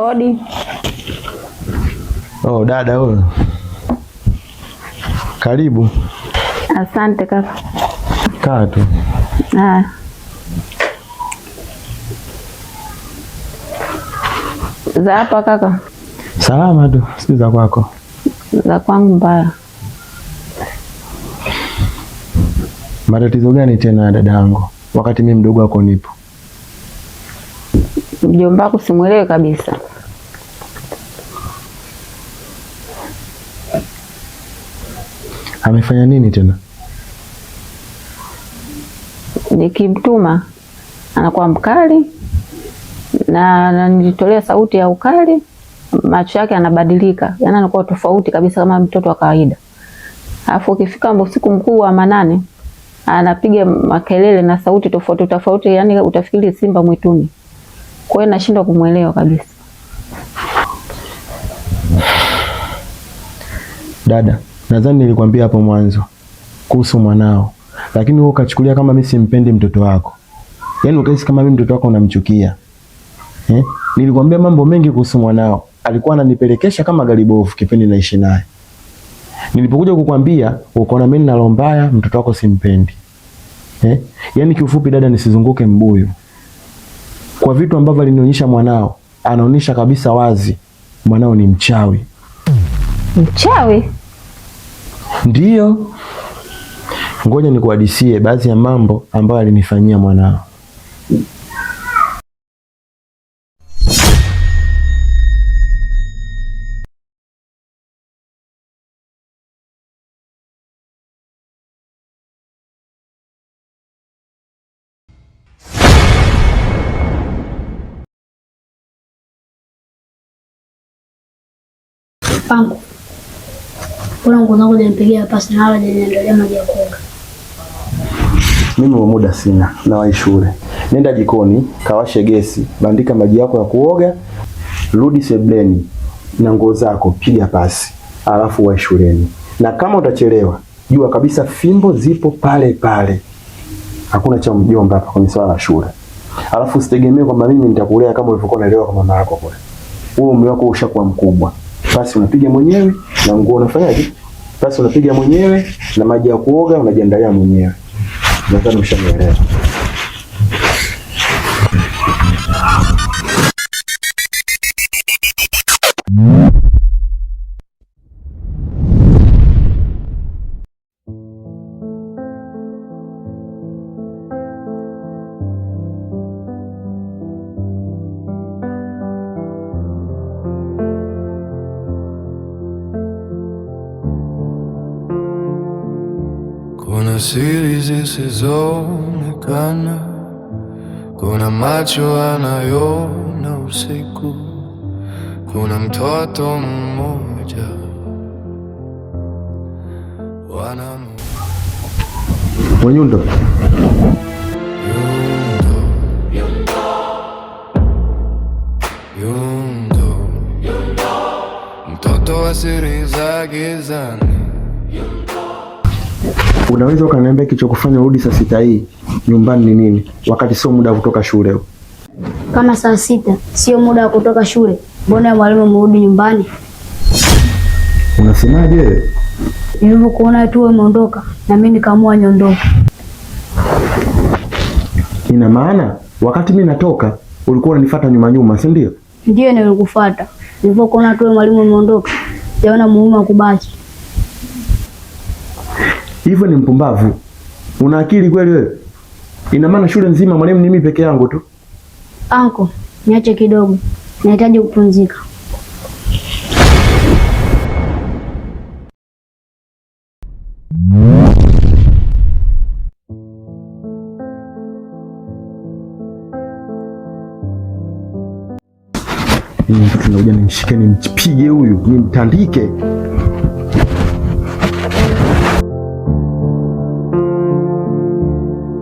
Odi. Oh, dada wewe. Karibu. Asante kaka. Kaa tu. Za hapa kaka? Salama tu, si za kwako? Za kwangu mbaya. Matatizo gani tena dada yangu, wakati mimi mdogo wako nipo? Mjomba wako simuelewe kabisa. Amefanya nini tena? Nikimtuma anakuwa mkali na nilitolea sauti ya ukali, macho yake yanabadilika, yaani anakuwa tofauti kabisa kama mtoto wa kawaida. Alafu ukifika usiku mkuu wa manane anapiga makelele na sauti tofauti tofauti, yaani utafikiri simba mwituni. Kwa hiyo nashindwa kumuelewa kabisa. Dada, nadhani nilikwambia hapo mwanzo kuhusu mwanao, lakini wewe ukachukulia kama mimi simpendi mtoto wako. Yaani ukahisi kama mimi mtoto wako unamchukia. Nilikwambia mambo mengi kuhusu mwanao. Alikuwa ananipelekesha kama gari bovu kipindi naishi naye. Nilipokuja kukwambia ukaona mimi nina roho mbaya, mtoto wako simpendi. Yaani kiufupi dada, nisizunguke mbuyu. Kwa vitu ambavyo alinionyesha mwanao, anaonyesha kabisa wazi mwanao ni mchawi. Mchawi? Ndiyo. Ngoja nikuhadisie baadhi ya mambo ambayo alinifanyia mwanao. Pangu. Kuna nguo zangu nimepigia pasi na wala niendelea maji ya kuoga. Mimi wa muda sina, nawahi shule. Nenda jikoni, kawashe gesi, bandika maji yako ya kuoga, rudi sebleni na nguo zako piga pasi, alafu wahi shuleni. Na kama utachelewa, jua kabisa fimbo zipo pale pale. Hakuna cha mjomba hapa kwenye swala la shule. Alafu usitegemee kwamba mimi nitakulea kama ulivyokuwa unalewa kwa mama yako kule. Wewe umri wako ushakuwa mkubwa. Basi unapiga mwenyewe na nguo unafanyaje? Basi unapiga mwenyewe na maji ya kuoga unajiandalia mwenyewe. Nadhani ushanielewa. Kuna siri zisizoonekana, kuna macho anayoona usiku, kuna mtoto mmoja Wanyundo. Yundo, mtoto wa siri za gizani. Unaweza ukaniambia kilichokufanya urudi saa 6 hii nyumbani ni nini, wakati sio muda wa kutoka shule? Kama saa 6 sio muda wa kutoka shule, mbona mwalimu mrudi nyumbani? Unasemaje? Nilipokuona tu umeondoka na mimi nikaamua niondoke. Ina maana wakati mimi natoka ulikuwa unanifuata nyuma, si ndio? Ndio nilikufuata. Nilipokuona tu mwalimu umeondoka, sijaona muhimu wa kubaki. Hivyo ni mpumbavu. Una akili kweli wewe? Ina maana shule nzima mwalimu ni mimi peke yangu tu? Anko, niache kidogo. Nahitaji kupumzika. Tunakuja nimshike nimpige huyu, nimtandike.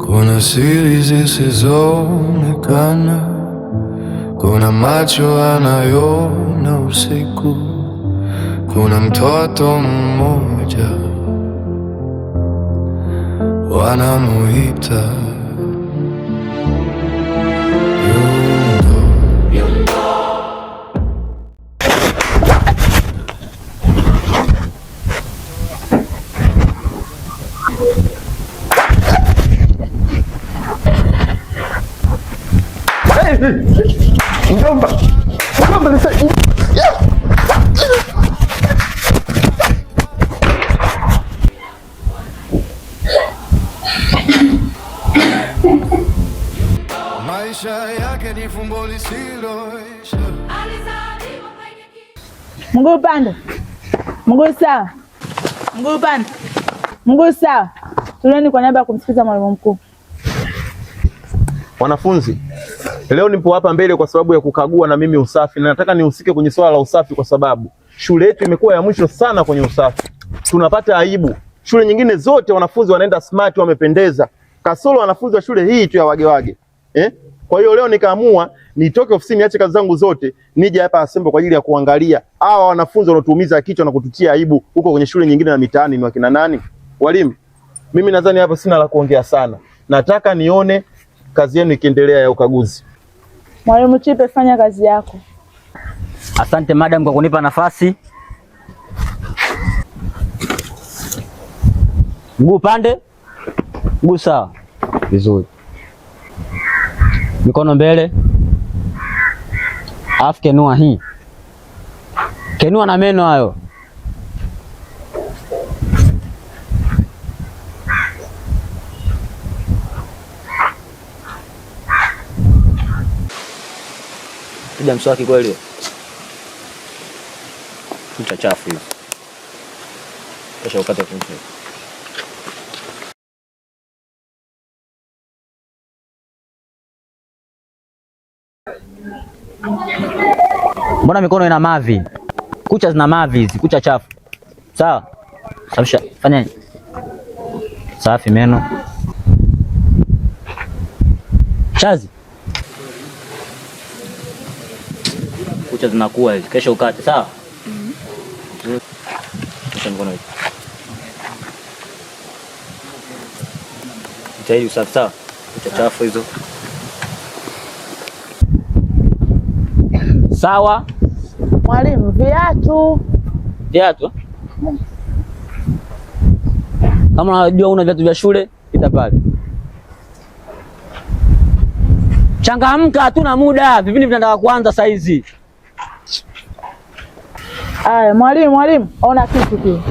Kuna siri zisizoonekana, kuna macho anayoona usiku, kuna mtoto mmoja wanamuita Maisha yake ni fumbo lisiloisha. Mguu pande. Mguu sawa. Mguu pande. Mguu sawa. Tulieni kwa niaba ya kumsikiza mwalimu mkuu. Wanafunzi, leo nipo hapa mbele kwa sababu ya kukagua na mimi usafi, na nataka nihusike kwenye swala la usafi kwa sababu shule yetu imekuwa ya mwisho sana kwenye usafi. Tunapata aibu. Shule nyingine zote wanafunzi wanaenda smart, wamependeza. Kasoro wanafunzi wa shule hii tu ya wagewage. Kwa hiyo leo nikaamua nitoke ofisini, niache kazi zangu zote, nije hapa Asembo kwa ajili ya kuangalia hawa wanafunzi wanaotuumiza kichwa na kututia aibu huko kwenye shule nyingine na mitaani ni wakina nani? Walimu, mimi nadhani hapa sina la kuongea sana. Nataka nione kazi yenu ikiendelea ya ukaguzi. Mwalimu Chipe, fanya kazi yako. Asante madam kwa kunipa nafasi. Mguu pande. Mguu sawa. Vizuri. Mikono mbele. Alafu kenua hii. Kenua na meno hayo. Piga mswaki kweli. Kucha chafu hivi. Kisha ukate kucha. Mbona mikono ina mavi? Kucha zina mavi hizi, kucha chafu. Sawa? Safisha, fanya nini? Safi meno. Chazi. Kucha zinakuwa hizi, kesho ukate, sawa? Kisha mkono hivi. Itaili usafi, sawa? Kucha chafu hizo. Sawa. Mwalimu, viatu. Viatu? Kama unajua una viatu vya shule, pita pale. Changamka, hatuna muda. Vipindi vinataka kuanza saa hizi. Aya, mwalimu, ona kitu kile.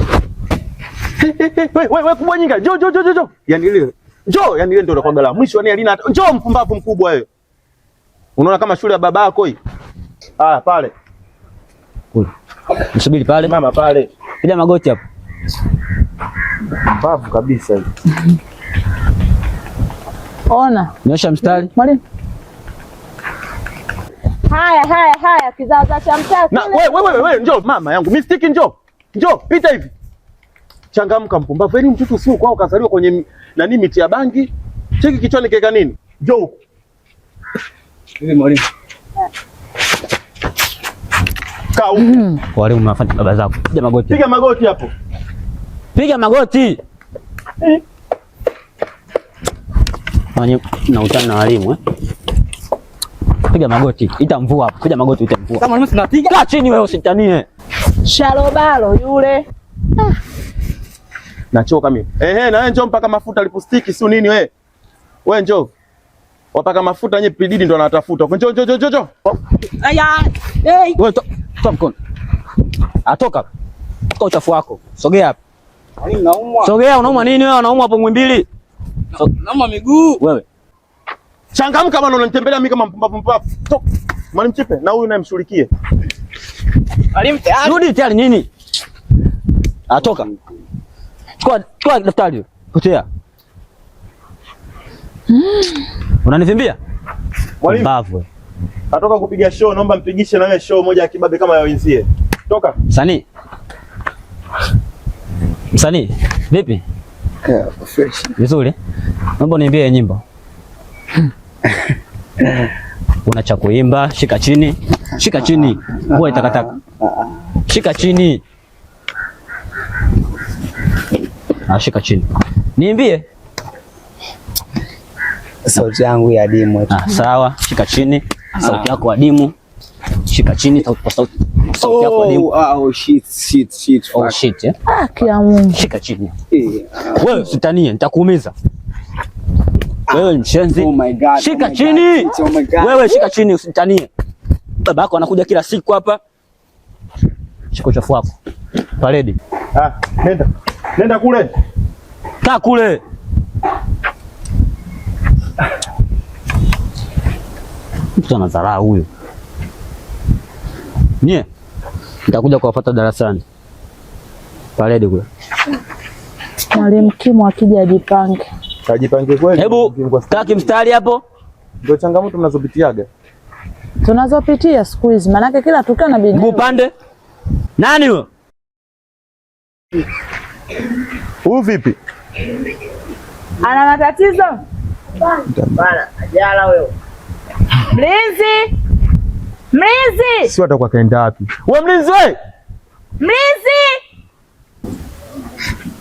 Wewe kubwa nyinga. Jo. Yaani ile. Njoo, yaani ile ndio kwa gala. Mwisho ni Alina. Njoo mpumbavu mkubwa wewe. Unaona kama shule ya babako hii? Ah, pale. Kule. Msubiri pale. Mama pale. Piga magoti hapo. Babu kabisa hivi. Ona. Nyosha mstari. Mwalimu. Haya, kizaza cha mtaki. Na wewe njoo mama yangu. Mistiki njoo. Njoo, pita hivi. Changamka mpumbavu. Yaani mtoto sio kwao kazaliwa kwenye nani miti ya bangi. Cheki kichwani keka nini? Njoo huko. Mimi mwalimu. Walimu mnafanya baba zako. Piga magoti. Piga magoti hapo. Piga magoti. Mwalimu na utani na walimu Piga magoti. Ita mvua hapo. Piga magoti ita mvua. Kama mwalimu sinapiga. Kaa chini wewe usitanie. Shalobalo yule. Nachoka mimi. Na wewe njoo mpaka mafuta lipostiki si nini wewe? Wewe njoo. Wapaka mafuta nye pididi ndo anatafuta. Njoo. Aya. Wewe toa mkono. Atoka. Toka uchafu wako. Sogea hapa. Mwalimu naumwa. Sogea, unaumwa nini wewe? Unaumwa hapo Mwimbili. Naumwa miguu. Wewe. Changamka bwana, unanitembelea mimi kama mpumbavu. Toka. Mwalimu Chipe, na huyu naye mshughulikie. Mwalimu tayari. Rudi tayari nini? Atoka. Chukua daftari. Potea. Unanivimbia? Mwalimu. Mbavu. Atoka kupiga show, naomba mpigishe na wewe show moja ya kibabe kama ya wenzie. Toka. Msanii, vipi? Fresh. Vizuri. Naomba niimbie nyimbo. Una cha kuimba, shika chini. Shika chini. Nguo itakataka. Shika chini. Shika chini. Niimbie. Sauti yangu ya adimu. Sawa, shika chini. Sauti yako adimu. Shika chini sauti yako adimu. Oh shit. Oh shit. Kia Mungu. Shika chini. Wewe usitanie, nitakuumiza. Wewe ni mshenzi. Oh my God. Shika chini. Oh my God. Wewe shika chini usitanie. Babako anakuja kila siku hapa. Shika uchafu wako. Paredi. Nenda. Nenda kule. Kaa kule. Mtu anadharau huyo. Nie. Nitakuja kuwafuata darasani. Paredi kule. Mwalimu Kimu akija ajipange. Ajipange kweli. Hebu kaa kimstari hapo. Ndio changamoto mnazopitiaga. Tunazopitia siku hizi, maana kila tukio na bidii. Mguu pande. Nani huyo? Huyu vipi? Ana matatizo? Bana, ajala huyo. Mlinzi! Mlinzi! Sio atakuwa kaenda wapi? Wewe mlinzi wewe! Mlinzi!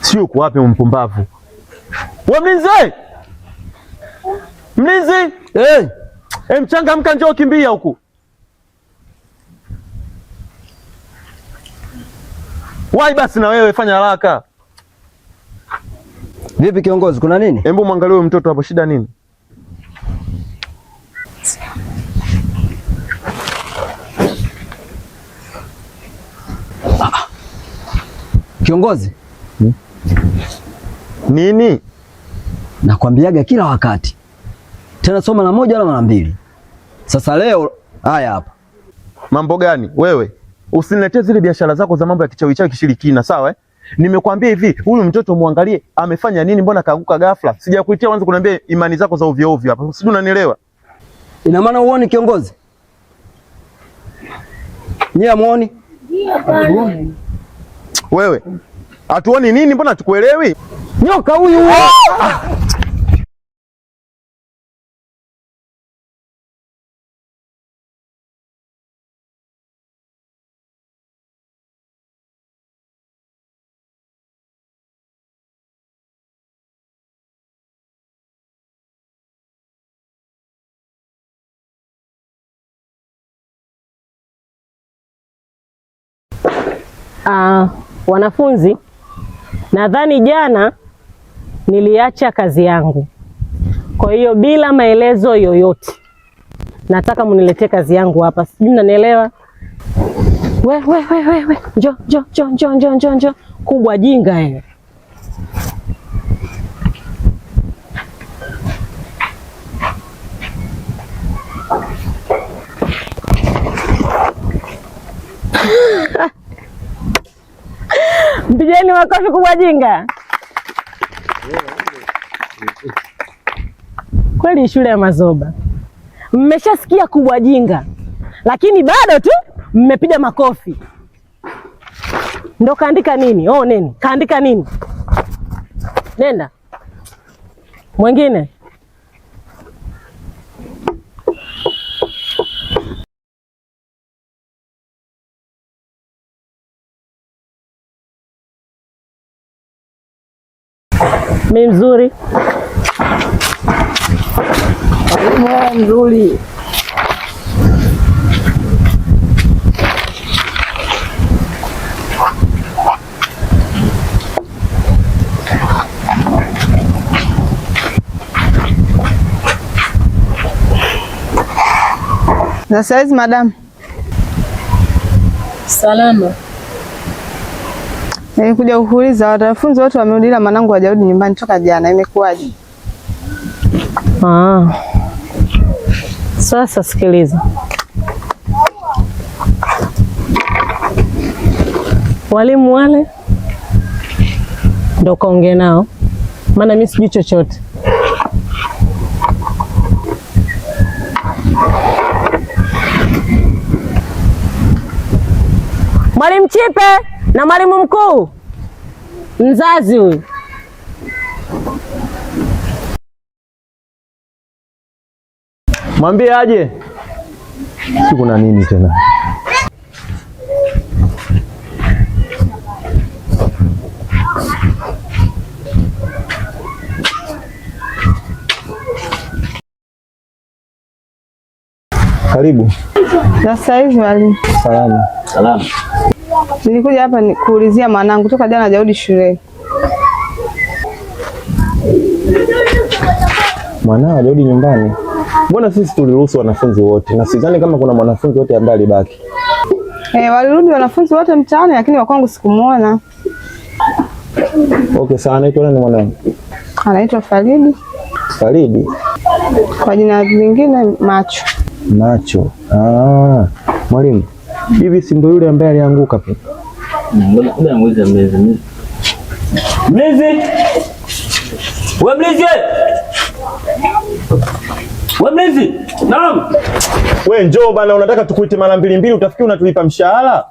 Sio uko wapi mpumbavu? Wewe mlinzi wewe! Mlinzi! Mchangamka, njoo kimbia huku. Wai basi na wewe fanya haraka. Vipi kiongozi, kuna nini? Hebu mwangalie huyo mtoto hapo, shida nini? Kiongozi. Nini? Nakwambiaga kila wakati. Tena soma mara moja wala mara mbili. Sasa leo haya hapa. Mambo gani? Wewe usiniletee zile biashara zako za mambo ya kichawi kishirikina, sawa Nimekwambia hivi, huyu mtoto muangalie amefanya nini, mbona kaanguka ghafla? Sijakuitia kwanza kuniambia imani zako za ovyo ovyo hapa. Sijui unanielewa? Ina maana uone kiongozi? Nyie amuoni? Wewe hatuoni nini? Mbona hatukuelewi? Nyoka huyu. Wanafunzi, nadhani jana niliacha kazi yangu. Kwa hiyo bila maelezo yoyote nataka muniletee kazi yangu hapa. Sijui mnanielewa? We. Njoo. Kubwa jinga wewe. Mpigeni makofi kubwa jinga. Kweli shule ya Mazoba mmeshasikia kubwa jinga, lakini bado tu mmepiga makofi. Ndo kaandika nini? Neni kaandika nini? Nenda mwingine. Mimi mzuri. Mzuri. Na saizi madam. Salama. Nilikuja kuuliza wanafunzi wote wamerudi na mwanangu hajarudi nyumbani toka jana, imekuwaje? Sasa sikiliza. Walimu wale ndo kaongea nao, maana mimi sijui chochote. Mwalimu Chipe na mwalimu mkuu mzazi huyu. Mwambie aje. Si kuna nini tena? Karibu. Sasa hivi mwalimu. Salama. Nilikuja hapa kuulizia mwanangu toka jana hajarudi shuleni. Mwanao hajarudi nyumbani? Mbona sisi tuliruhusu wanafunzi wote na sidhani kama kuna mwanafunzi wote ambaye alibaki. Walirudi wanafunzi wote mtaani, lakini wa kwangu sikumuona. Okay, sawa. Anaitwa nani mwanangu? Anaitwa Faridi. Faridi? Kwa jina lingine Macho. Macho. Mwalimu, hivi si ndio yule ambaye alianguka pia? Mbona mwezi mlezi? Mlezi? Wewe mlezi wewe? Wewe mlezi? Naam. Wewe njoo bana, unataka tukuite mara mbili, utafikiri unatulipa mshahara?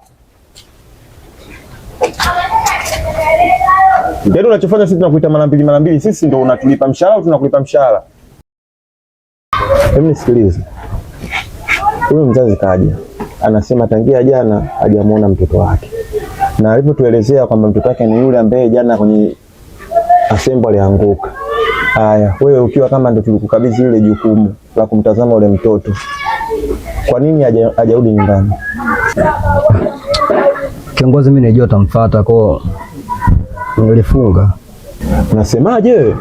Ndio unachofanya sisi, tunakuita mara mbili, sisi ndio unatulipa mshahara au tunakulipa mshahara? Hebu nisikilize. Huyu mzazi kaja, anasema tangia jana hajamuona mtoto wake. Na alipotuelezea kwamba mtoto wake ni yule ambaye jana kwenye assembly alianguka. Haya, wewe ukiwa kama ndio tulikukabidhi ile jukumu la kumtazama ule mtoto, kwa nini hajarudi nyumbani? Kiongozi, mimi najua utamfuata kwa nilifunga. Unasemaje?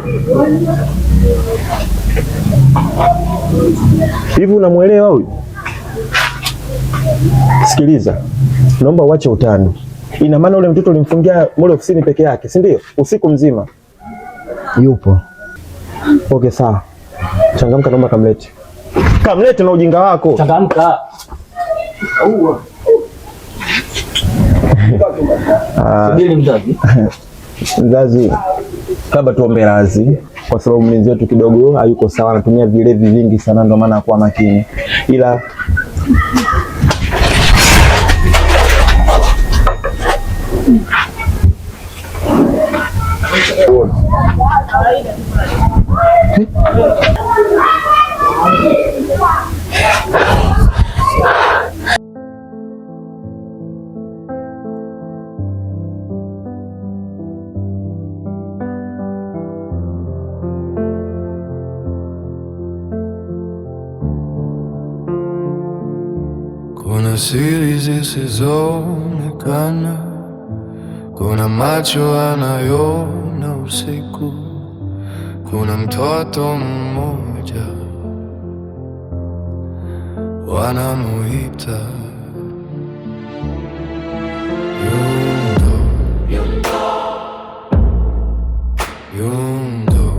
Hivi unamuelewa huyu? Sikiliza, naomba uache utani. Ina maana ule mtoto ulimfungia mule ofisini peke yake, si ndio? Usiku mzima. Yupo. Okay, sawa. Changamka, naomba kamlete. Kamlete na ujinga wako. Changamka. Subiri mzazi. Mzazi, kabla tuombe radhi kwa sababu mlinzi wetu kidogo hayuko sawa, anatumia vilevi vingi sana, ndio maana akuwa makini. Ila kuna siri zisizoonekana, kuna macho anayoona usiku, kuna mtoto mmoja wanamuita Yundo, Yundo,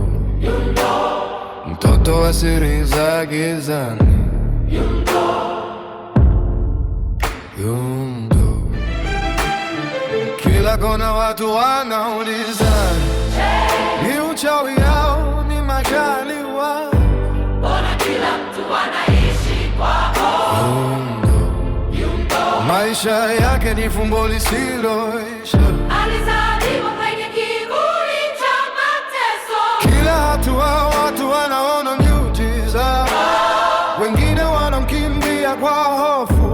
mtoto wa siri za gizani, Yundo, kila kona watu wanauliza ni uchawi au ni majaliwa, mbona kila mtu anaishi kwa hofu. Yundo, maisha yake ni fumbo lisiloisha, alizaliwa kwenye kivuli cha mateso, kila hatua watu wanaona miujiza, wengine wanamkimbia kwa hofu,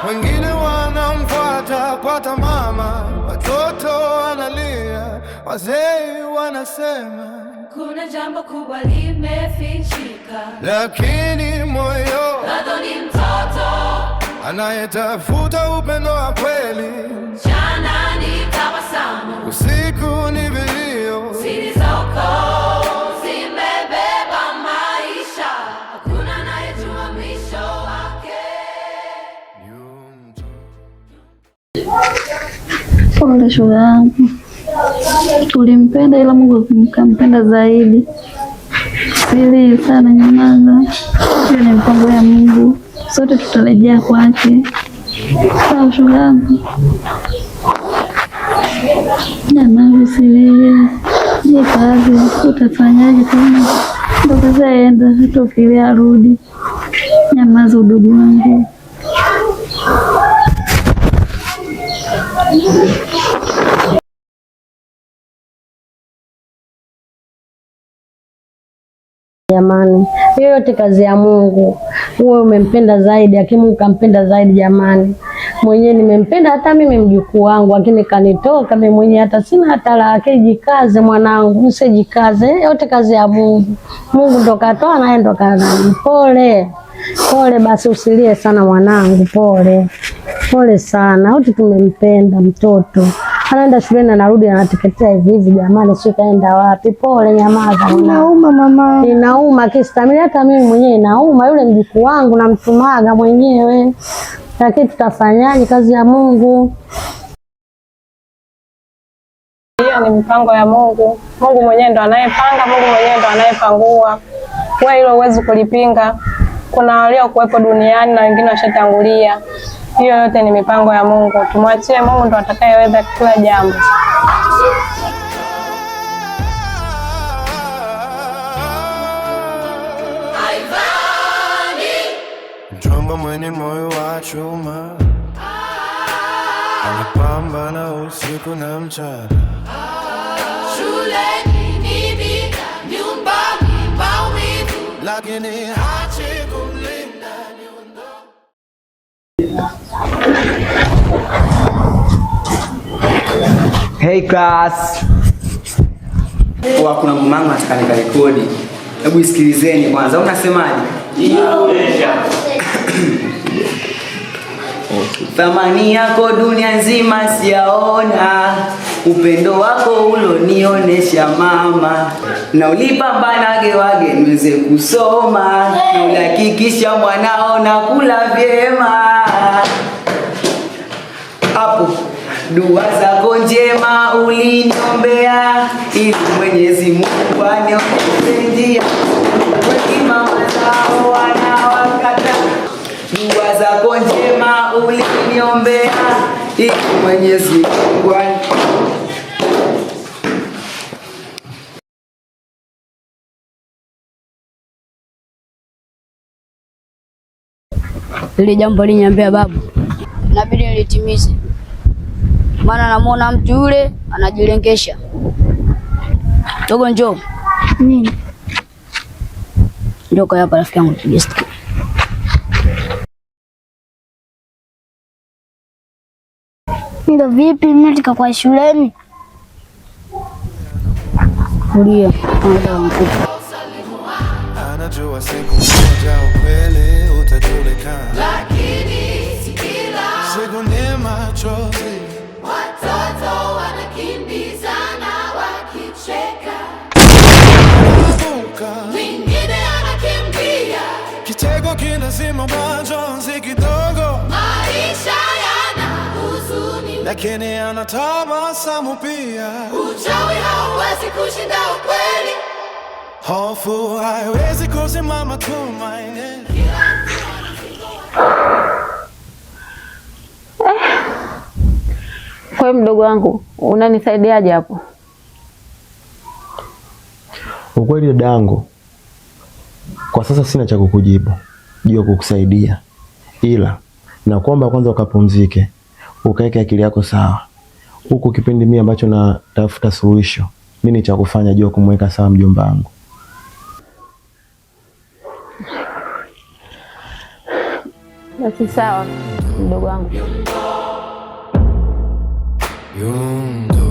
wengine wanamfuata kwa tamaa, watoto wanalia, wazee wanasema kuna jambo kubwa limefichika, lakini moyo bado ni mtoto anayetafuta upendo wa kweli. Mchana ni tabasamu, usiku ni vilio, siri zako zimebeba maisha, hakuna anayejua mwisho wake. Pole shoga yangu, tulimpenda ila Mungu kampenda zaidi. Siri sana, nyamaza. Hiyo ni mpango ya Mungu, sote tutarejea kwake. Sawa shoga yangu, nyamaza, usilie. Je, kazi utafanyaje tena? Ndo kazaenda, hatokilia arudi. Nyamaza udugu wangu. Jamani, hiyo yote kazi ya Mungu. Wewe umempenda zaidi, lakini Mungu kampenda zaidi jamani. Mwenyewe nimempenda hata mimi mjukuu wangu, lakini kanitoka mimi mwenyewe hata sina hata la. Jikaze mwanangu, usijikaze. Yote kazi ya Mungu. Mungu ndo katoa na yeye ndo kana. Pole. Pole basi, usilie sana mwanangu, pole. Pole sana. Wote tumempenda mtoto. anaenda shuleni anarudi anateketea hivi hivi. Jamani, sio kaenda wapi? Pole, nyamaza. Inauma mama. Inauma kistamili, hata mimi mwenyewe inauma. Yule mjukuu wangu namtumaga mwenyewe, lakini tutafanyaje? Kazi ya Mungu. Hiyo ni mipango ya Mungu. Mungu mwenyewe ndo anayepanga, Mungu mwenyewe ndo anayepangua. Wewe hilo huwezi kulipinga. Kuna walio kuwepo duniani na wengine washatangulia. Hiyo yote ni mipango ya Mungu. Tumwachie Mungu, ndo atakayeweza kila jambo. Mchumba mwenye moyo wa chuma, anapambana usiku na mchana. Shuleni ni vita, nyumbani maumivu, lakini hachi kumlinda nyundo. Hey class. Kwa kuna mmangu nataka nikarekodi. Hebu isikilizeni kwanza. Unasemaje? Thamani yako dunia nzima siyaona, upendo wako ulonionesha mama, na ulipambana wage niweze kusoma, na ulihakikisha mwanao na kula vyema. Hapo dua zako njema uliniombea, ili Mwenyezi Mungu anionyeshe njia, mama zao wanawakata. Dua zako njema uliniombea, ili Mwenyezi Mungu Ile jambo liniambia babu, inabidi nilitimize, maana namuona mtu yule anajilengesha. Dogo njoo. Nini? Ndio kwa hapa rafiki yangu tujistick. Ndio vipi mnatika kwa shuleni? Kulia. Anajua siku moja ukweli utajulikana, lakini sikila siku ni machozi. Watoto wanakimbizana wakicheka, mwingine anakimbia, kicheko kinazima majonzi kidogo. Maisha yana huzuni, lakini anatabasamu pia. Uchawi hauwezi kushinda ukweli, hofu haiwezi kusimama tumaini. Kwa mdogo wangu, unanisaidiaje hapo? Ukweli dada yangu, kwa sasa sina cha kukujibu juu ya kukusaidia, ila nakuomba kwanza ukapumzike, ukaeke akili yako sawa. Huku kipindi mimi ambacho natafuta suluhisho, nini cha kufanya juu ya kumweka sawa mjomba wangu. Basi sawa mdogo wangu. Yundo